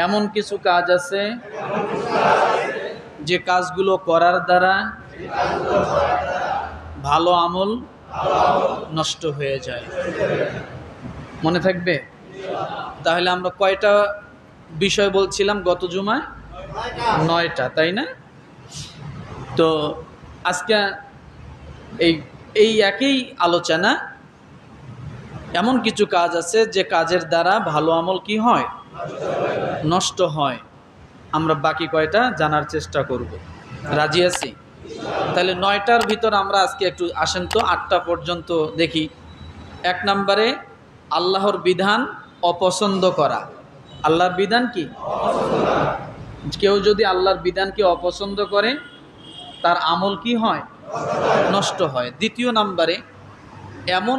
এমন কিছু কাজ আছে যে কাজগুলো করার দ্বারা ভালো আমল নষ্ট হয়ে যায়। মনে থাকবে? তাহলে আমরা কয়টা বিষয় বলছিলাম গত জুমায়? 9টা, তাই না? তো আজকে এই একই আলোচনা, এমন কিছু কাজ আছে যে কাজের দ্বারা ভালো আমল কি হয়? নষ্ট হয়। আমরা বাকি কয়টা জানার চেষ্টা করব। রাজি আছি? তাহলে 9টার ভিতর আমরা আজকে একটু আসেন তো 8টা পর্যন্ত দেখি। 1 নম্বরে আল্লাহর বিধান অপছন্দ করা। আল্লাহর বিধান কি? কেউ যদি আল্লাহর বিধানকে অপছন্দ করে তার আমল কি হয়? নষ্ট হয়। 2 নম্বরে এমন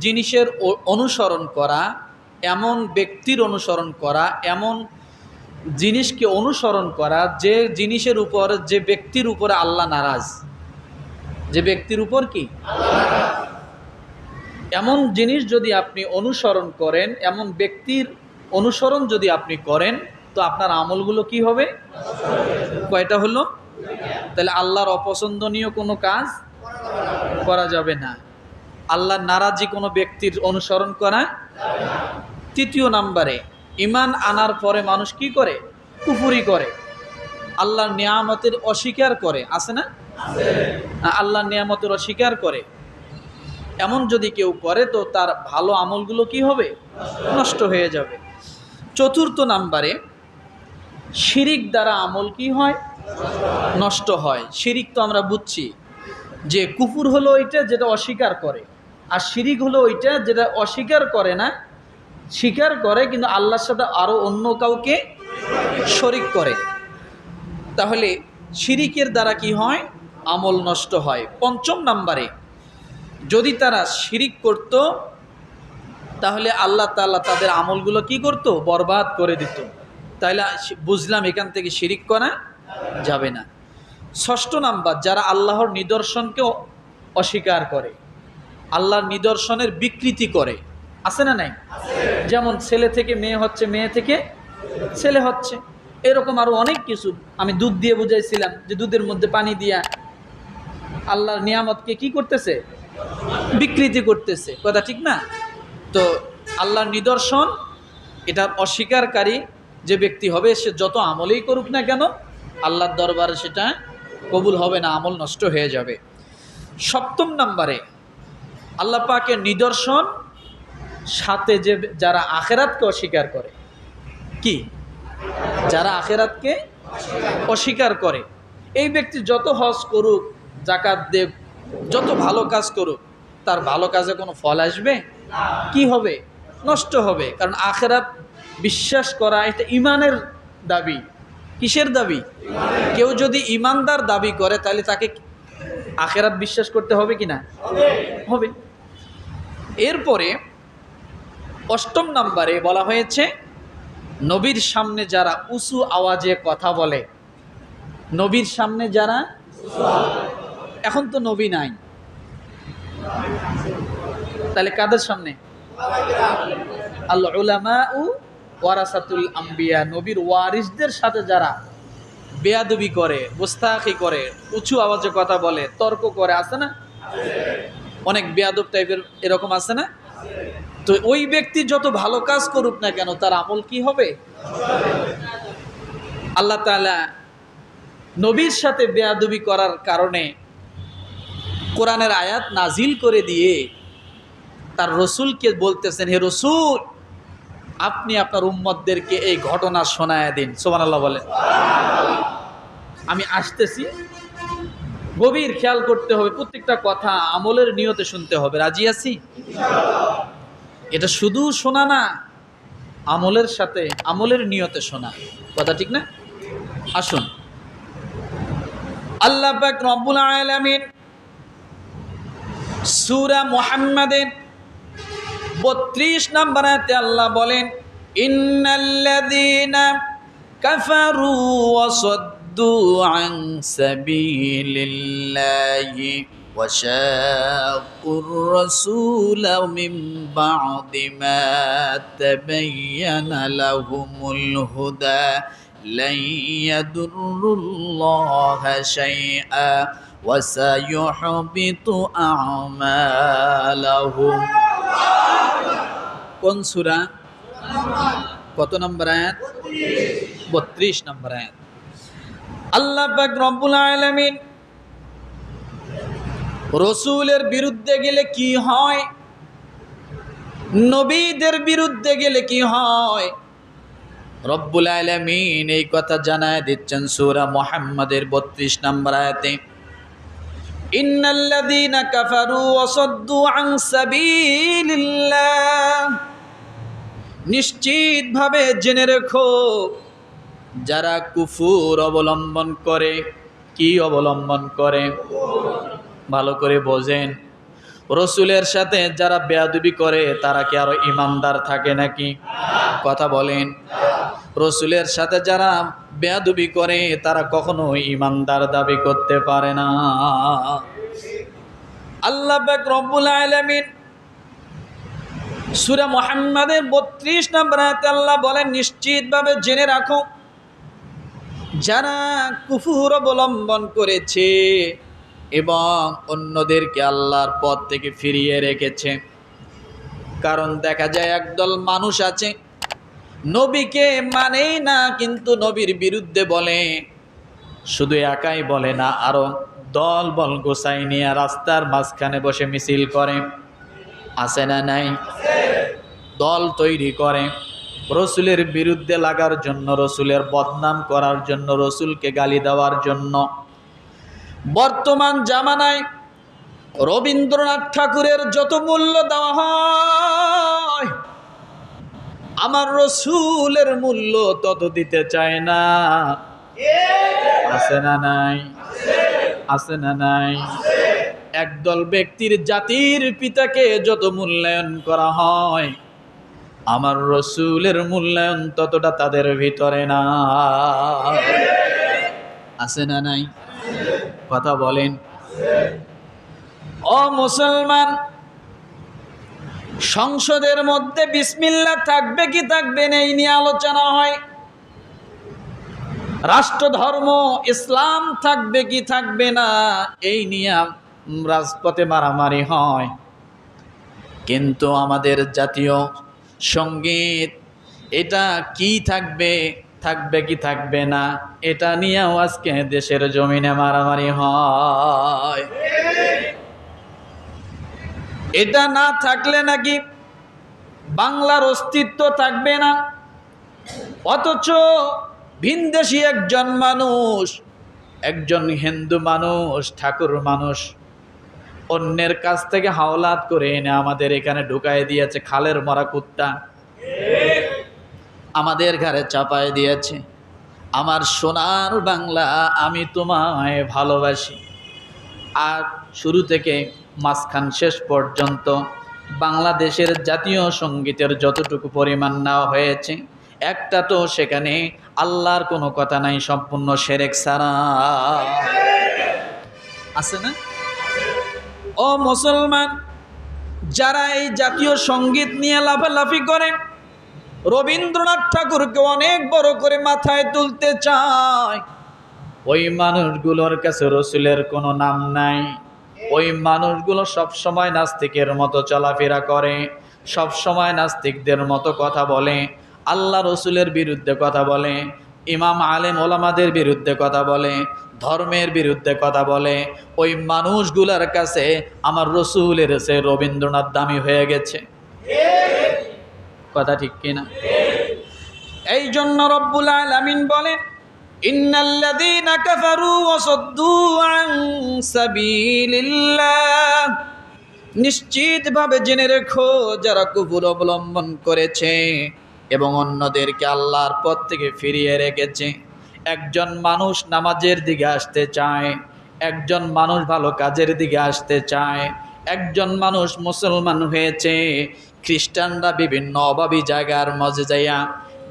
জিনিসের অনুসরণ করা, এমন ব্যক্তির অনুসরণ করা, এমন জিনিসকে অনুসরণ করা যে জিনিসের উপর, যে ব্যক্তির উপরে আল্লাহ নারাজ। যে ব্যক্তির উপর কি? এমন জিনিস যদি আপনি অনুসরণ করেন, এমন ব্যক্তির অনুসরণ যদি আপনি করেন, তো আপনার আমলগুলো কি হবে? কয়টা হলো? তাহলে আল্লাহর অপছন্দনীয় কোনো কাজ করা যাবে না। আল্লাহর নারাজি কোনো ব্যক্তির অনুসরণ করা। 3 নম্বরে ঈমান আনার পরে মানুষ কি করে? কুফরি করে, আল্লাহর নিয়ামতের অস্বীকার করে। আছে না? আল্লাহর নিয়ামতের অস্বীকার করে। এমন যদি কেউ করে তো তার ভালো আমলগুলো কি হবে? নষ্ট হয়ে যাবে। 4 নম্বরে শিরিক দ্বারা আমল কি হয়? নষ্ট হয়। শিরিক তো আমরা বুঝছি যে কুফর হলো ওইটা যেটা অস্বীকার করে, আর শিরিক হলো ওইটা যেটা অস্বীকার করে না, স্বীকার করে কিন্তু আল্লাহর সাথে আরো অন্য কাউকে শরীক করে। তাহলে শিরিকের দ্বারা কি হয়? আমল নষ্ট হয়। 5 নম্বরে যদি তারা শিরিক করত তাহলে আল্লাহ তাআলা তাদের আমলগুলো কি করত? বরবাদ করে দিত। তাহলে বুঝলাম এখান থেকে শিরিক করা যাবে না। 6 নাম্বার, যারা আল্লাহর নিদর্শনকে অস্বীকার করে, আল্লাহর নিদর্শনের বিকৃতি করে। আছে না নাই? যেমন ছেলে থেকে মেয়ে হচ্ছে, মেয়ে থেকে ছেলে হচ্ছে, এরকম আরো অনেক কিছু। আমি দুধ দিয়ে বুঝাইছিলাম যে দুধের মধ্যে পানি দিয়া আল্লাহর নিয়ামতকে কি করতেছে? বিকৃতি করতেছে। কথা ঠিক না? তো আল্লাহর নিদর্শন এটার অস্বীকারী যে ব্যক্তি হবে, সে যত আমলেই করুক না কেন, আল্লাহর দরবারে সেটা কবুল হবে না, আমল নষ্ট হয়ে যাবে। 7 নম্বরে আল্লাহ পাকের নিদর্শন সাথে যারা আখিরাতকে অস্বীকার করে। কি? যারা আখিরাতকে অস্বীকার করে, এই ব্যক্তি যত হজ করুক, যাকাত দেব, যত ভালো কাজ করুক, তার ভালো কাজে কোনো ফল আসবে? কি হবে? নষ্ট হবে। কারণ আখিরাত বিশ্বাস করা এটা ঈমানের দাবি। কিসের দাবি? কেউ যদি ঈমানদার দাবি করে তাহলে তাকে আখিরাত বিশ্বাস করতে হবে কি না? হবে। এরপরে 8 নম্বরে বলা হয়েছে নবীর সামনে যারা উঁচু আওয়াজে কথা বলে। নবীর সামনে যারা, এখন তো নবী নাই, তাহলে কাদের সামনে? আল উলামাউ ওয়ারাসাতুল আম্বিয়া, নবীর ওয়ারিসদের সাথে যারা বেয়াদবি করে, গোস্তাখি করে, উঁচু আওয়াজে কথা বলে, তর্ক করে। আছে না? অনেক বেয়াদব টাইপের এরকম আছে না? তো ওই ব্যক্তি যত ভালো কাজ করুক না কেন, তার আমল কি হবে? আল্লাহ তাআলা নবীর সাথে বেয়াদবি করার কারণে কোরআনের আয়াত নাজিল করে দিয়ে তার রসুলকে বলতেছেন, হে রসুল, আপনি আপনার উম্মতদেরকে এই ঘটনা শোনায় দিন। সুবহানাল্লাহ বলেন। আমি আসতেছি, গভীর খেয়াল করতে হবে, প্রত্যেকটা কথা আমলের নিয়তে শুনতে হবে। রাজি আছি? এটা শুধু শোনা না, আমলের সাথে, আমলের নিয়তে শোনা। কথা ঠিক না? আসুন, আল্লাহ পাক রব্বুল আলামিন সূরা মুহাম্মাদের 32 নম্বর আয়াতে আল্লাহ বলেন, ইন্নাল্লাযীনা কাফারু ওয়া সাদ্দু আন সাবিলিল্লাহি وشاقوا الرسول من بعد ما تبين لهم الهدى لن يضروا الله شيئا وسيحبط أعمالهم কোন সূরা কত নম্বর আয়াত 32 নম্বর আয়াত আল্লাহ পাক রব্বুল আলামিন রাসূলের বিরুদ্ধে গেলে কি হয় নবীদের বিরুদ্ধে গেলে কি হয় রব্বুল আলামিন এই কথা জানায় দিচ্ছেন সূরা মুহাম্মাদের 32 নম্বর আয়াতে ইন্নাল্লাযীনা কাফারু ওয়া সাদ্দু আন সাবিলিল্লাহ নিশ্চিতভাবে জেনে রেখো যারা কুফর অবলম্বন করে কি অবলম্বন করে ভালো করে বোঝেন রাসূলের সাথে যারা বেয়াদবি করে তারা কি আরো ঈমানদার থাকে নাকি কথা বলেন রাসূলের সাথে যারা বেয়াদবি করে তারা কখনো ঈমানদার দাবি করতে পারে না আল্লাহ পাক রব্বুল আলামিন সূরা মুহাম্মাদের 32 নম্বর আয়াতে আল্লাহ বলেন নিশ্চিতভাবে জেনে রাখো যারা কুফর অবলম্বন করেছে এবং অন্যদেরকে আল্লাহর পথ থেকে ফিরিয়ে রেখেছে কারণ দেখা যায় একদল মানুষ আছে নবীকে মানেই না কিন্তু নবীর বিরুদ্ধে বলে শুধু একাই বলে না আরো দল বল গোছাই নিয়ে রাস্তার মাঝখানে বসে মিছিল করে আছে না নাই দল তৈরি করে রাসূলের বিরুদ্ধে লাগার জন্য রাসূলের বদনাম করার জন্য রাসূলকে গালি দেওয়ার জন্য বর্তমান জামানায় রবীন্দ্রনাথ ঠাকুরের যত মূল্য দেওয়া হয় আমার রাসূলের মূল্য তত দিতে চায় না আছে না নাই আছে না নাই একদল ব্যক্তির জাতির পিতাকে যত মূল্যায়ন করা হয় আমার রাসূলের মূল্যায়ন ততটা তাদের ভিতরে না আছে না নাই কথা বলেন ও মুসলমান সংসদের মধ্যে বিসমিল্লাহ থাকবে কি থাকবে না এই নিয়ে আলোচনা হয় রাষ্ট্র ধর্ম ইসলাম থাকবে কি থাকবে না এই নিয়ে রাজপথে মারামারি হয় কিন্তু আমাদের জাতীয় সঙ্গীত এটা কি থাকবে থাকবে কি থাকবে না এটা নিয়েও আজকে দেশের জমিনে মারামারি হয় এটা না থাকলে নাকি বাংলার অস্তিত্ব থাকবে না অথচ ভিনদেশী একজন মানুষ একজন হিন্দু মানুষ ঠাকুর মানুষ অন্যের কাছ থেকে হাওলাত করে এনে আমাদের এখানে ঢুকায় দিয়েছে খালের মরা কুত্তা আমাদের ঘরে চাপায় দিয়েছে আমার সোনার বাংলা আমি তোমায় ভালোবাসি আর শুরু থেকে মাঝখান শেষ পর্যন্ত বাংলাদেশের জাতীয় সঙ্গীতের যতটুকু পরিমাণ নেওয়া হয়েছে একটা তো সেখানে আল্লাহর কোনো কথা নাই সম্পূর্ণ শিরক ছাড়া আছে না ও মুসলমান যারা এই জাতীয় সঙ্গীত নিয়ে লাফালাফি করে রবীন্দ্রনাথ ঠাকুরকে অনেক বড় করে মাথায় তুলতে চায় ওই মানুষগুলোর কাছে রাসূলের কোনো নাম নাই ওই মানুষগুলো সব সময় নাস্তিকের মতো চলাফেরা করে সব সময় নাস্তিকদের মতো কথা বলে আল্লাহ রাসূলের বিরুদ্ধে কথা বলে ইমাম আলেম ওলামাদের বিরুদ্ধে কথা বলে ধর্মের বিরুদ্ধে কথা বলে ওই মানুষগুলোর কাছে আমার রাসূলের কাছে রবীন্দ্রনাথ দামি হয়ে গেছে কথা ঠিক কিনা এই জন্য রব্বুল আলামিন বলেন ইন্নাল্লাযীনা কাফারু ওয়া সাদ্দু আন সাবিলিল্লাহ নিশ্চিতভাবে জেনে রেখো যারা কুফর অবলম্বন করেছে এবং অন্যদেরকে আল্লাহর পথ থেকে ফিরিয়ে রেখেছে একজন মানুষ নামাজের দিকে আসতে চায় একজন মানুষ ভালো কাজের দিকে আসতে চায় একজন মানুষ মুসলমান হয়েছে খ্রিস্টানরা বিভিন্ন অভাবী জায়গার মাঝে যাইয়া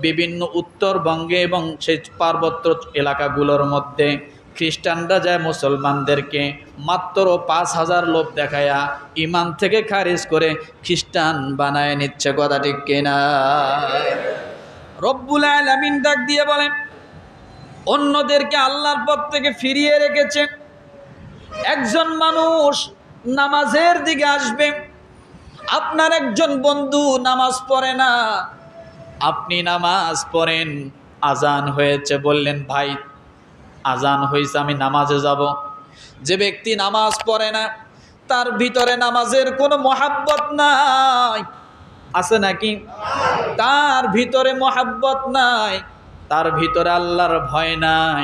বিভিন্ন উত্তরবঙ্গে এবং সেই পার্বত্য এলাকাগুলোর মধ্যে খ্রিস্টানরা যায় মুসলমানদেরকে মাত্র 5,000 লোক দেখায়া ইমান থেকে খারিজ করে খ্রিস্টান বানায় নিচ্ছে, কথা ঠিক কিনা? রব্বুল আলামিন ডাক দিয়ে বলেন, অন্যদেরকে আল্লাহর পথ থেকে ফিরিয়ে রেখেছে। একজন মানুষ নামাজের দিকে আসবে, আপনার একজন বন্ধু নামাজ পড়ে না, আপনি নামাজ পড়েন, আজান হয়েছে, বললেন ভাই আজান হয়েছে আমি নামাজে যাব। যে ব্যক্তি নামাজ পড়ে না, তার ভিতরে নামাজের কোনো মহাব্বত নাই, আছে নাকি? তার ভিতরে মহাব্বত নাই, তার ভিতরে আল্লাহর ভয় নাই,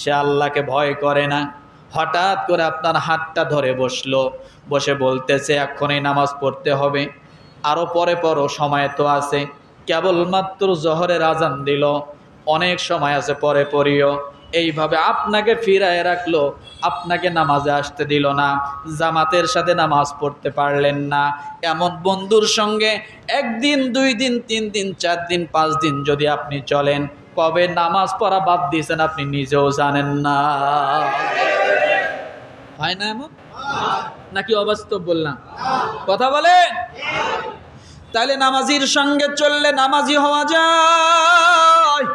সে আল্লাহকে ভয় করে না। হঠাৎ করে আপনার হাতটা ধরে বসলো, বসে বলতেছে এখনই নামাজ পড়তে হবে, আরও পরে পরও সময় তো আছে, কেবলমাত্র জোহরের আজান দিল, অনেক সময় আছে, পরে পড়িও। এইভাবে আপনাকে ফিরায় রাখলো, আপনাকে নামাজে আসতে দিল না, জামাতের সাথে নামাজ পড়তে পারলেন না। এমন বন্ধুর সঙ্গে 1 দিন 2 দিন 3 দিন 4 দিন 5 দিন যদি আপনি চলেন, কবে নামাজ পড়া বাদ দিয়েছেন আপনি নিজেও জানেন না। হয় না এমন? নাকি অবাস্তব বললাম? কথা বলেন। তাহলে নামাজির সঙ্গে চললে নামাজি হওয়া যায়।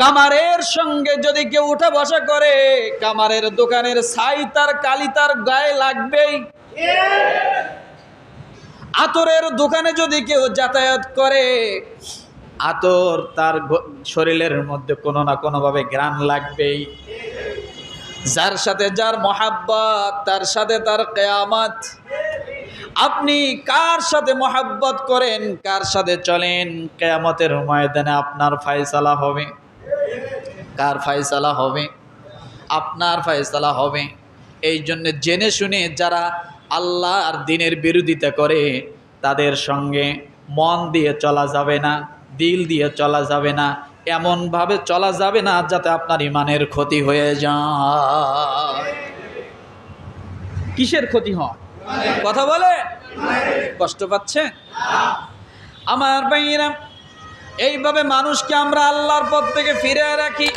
কামারের সঙ্গে যদি কেউ উঠা বসা করে, কামারের দোকানের ছাই তার কালি তার গায়ে লাগবেই। আতরের দোকানে যদি কেউ যাতায়াত করে, আতর তার শরীরের মধ্যে কোনো না কোনোভাবে ঘ্রাণ লাগবেই। যার সাথে যার মহাব্বত, তার সাথে তার কিয়ামত। আপনি কার সাথে মহাব্বত করেন, কার সাথে চলেন, কিয়ামতের ময়দানে আপনার ফয়সালা হবে। কার ফয়সালা হবে? আপনার ফয়সালা হবে। এই জন্য জেনে শুনে যারা আল্লাহ আর দ্বীনের বিরোধিতা করে, তাদের সঙ্গে মন দিয়ে চলা যাবে না, দিল দিয়ে চলা যাবে না, এমনভাবে চলা যাবে না যাতে আপনার ইমানের ক্ষতি হয়ে যায়। কিসের ক্ষতি হয়? কথা বলে। কষ্ট পাচ্ছে আমার ভাইয়েরা? এইভাবে মানুষকে আমরা আল্লাহর পথ থেকে ফিরে রাখি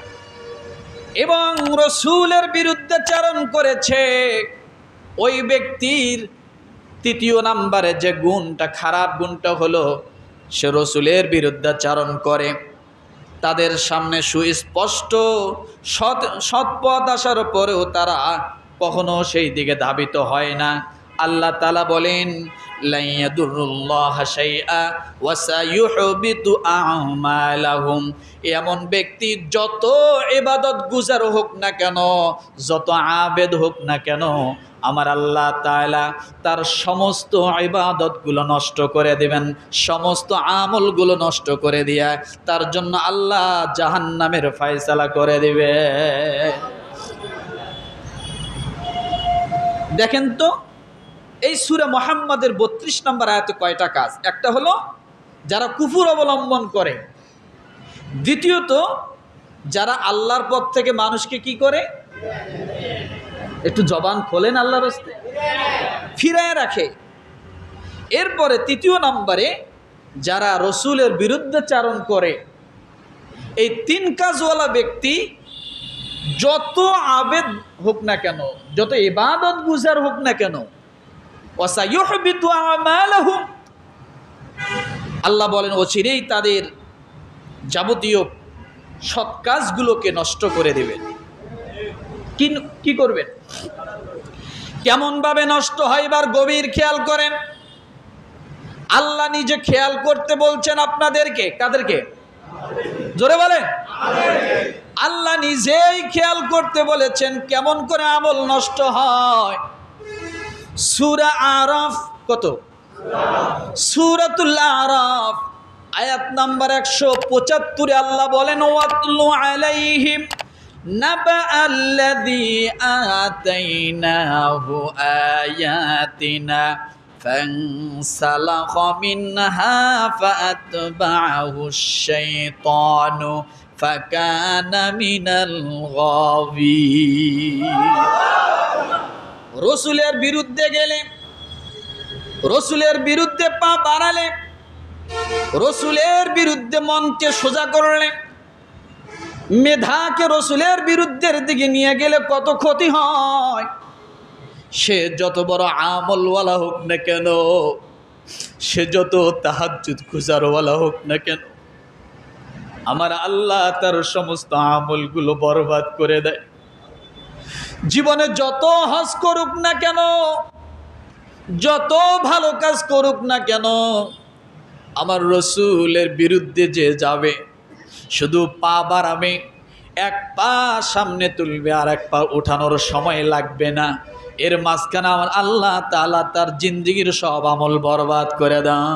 এবং রসুলের বিরুদ্ধে চারণ করেছে ওই ব্যক্তির 3য় নম্বরে যে গুণটা, খারাপ গুণটা হলো সে রসুলের বিরুদ্ধে চারণ করে। তাদের সামনে সুস্পষ্ট সৎ পথ আসার পরেও তারা কখনো সেই দিকে ধাবিত হয় না। আল্লাহ তাআলা বলেন, লা ইয়াদুরুল্লাহা শাইআ ওয়া সায়ুহবিতু আমালাহুম। এমন ব্যক্তি যত ইবাদত গুজার হোক না কেন, যত আবেদ হোক না কেন, আমার আল্লাহ তাআলা তার সমস্ত ইবাদতগুলো নষ্ট করে দেবেন, সমস্ত আমলগুলো নষ্ট করে দিয়া তার জন্য আল্লাহ জাহান্নামের ফয়সালা করে দিবে। দেখেন তো এই সূরা মুহাম্মাদের 32 নম্বর আয়াতে কয়টা কাজ? একটা হলো যারা কুফর অবলম্বন করে, দ্বিতীয়ত যারা আল্লাহর পথ থেকে মানুষকে কি করে, একটু জবান খোলেন আল্লাহর রাস্তে, ফিরায় রাখে। এরপরে 3য় নম্বরে যারা রসুলের বিরুদ্ধে চারণ করে। এই 3 কাজওয়ালা ব্যক্তি যত আবেদ হোক না কেন, যত ইবাদত গুজার হোক না কেন, ওয়াসায়ুহবিতু আমালাহুম, আল্লাহ বলেন অচিরেই তাদের যাবতীয় সৎ কাজগুলোকে নষ্ট করে দেবেন। কি করবেন? কেমন ভাবে নষ্ট হয় এবার গভীর খেয়াল করেন। আল্লাহ নিজে খেয়াল করতে বলছেন আপনাদেরকে। কাদেরকে? জোরে বলেন। আল্লাহ নিজেই খেয়াল করতে বলেছেন কেমন করে আমল নষ্ট হয়। সূরা আরাফ কত? সূরাতুল আরাফ আয়াত নাম্বার 175 আল্লাহ বলেন, ওয়াতলু আলাইহিম নাবাআল্লাযী আতাইনাহু আয়াতিনা ফানসালাখা মিনহা ফাআতবা'াহু আশ-শাইতানু ফাকানা মিনাল গাওয়িন। রসুলের বিরুদ্ধে গেলে, রসুলের বিরুদ্ধে পা বাড়ালে, রসুলের বিরুদ্ধে মনকে সোজা করলে, মেধাকে রসুলের বিরুদ্ধের দিকে নিয়ে গেলে কত ক্ষতি হয়। সে যত বড় আমলওয়ালা হোক না কেন, সে যত তাহাজ্জুদ গুজারওয়ালা হোক না কেন, আমার আল্লাহ তার সমস্ত আমলগুলো বরবাদ করে দেয়। জীবনে যত হজ করুক না কেন, যত ভালো কাজ করুক না কেন, আমার রসুলের বিরুদ্ধে যে যাবে, শুধু পা বাড়াবে, এক পা সামনে তুলবে আর এক পা উঠানোর সময় লাগবে না, এর মাঝখানে আমার আল্লাহ তাআলা তার জিন্দেগির সব আমল বরবাদ করে দেয়।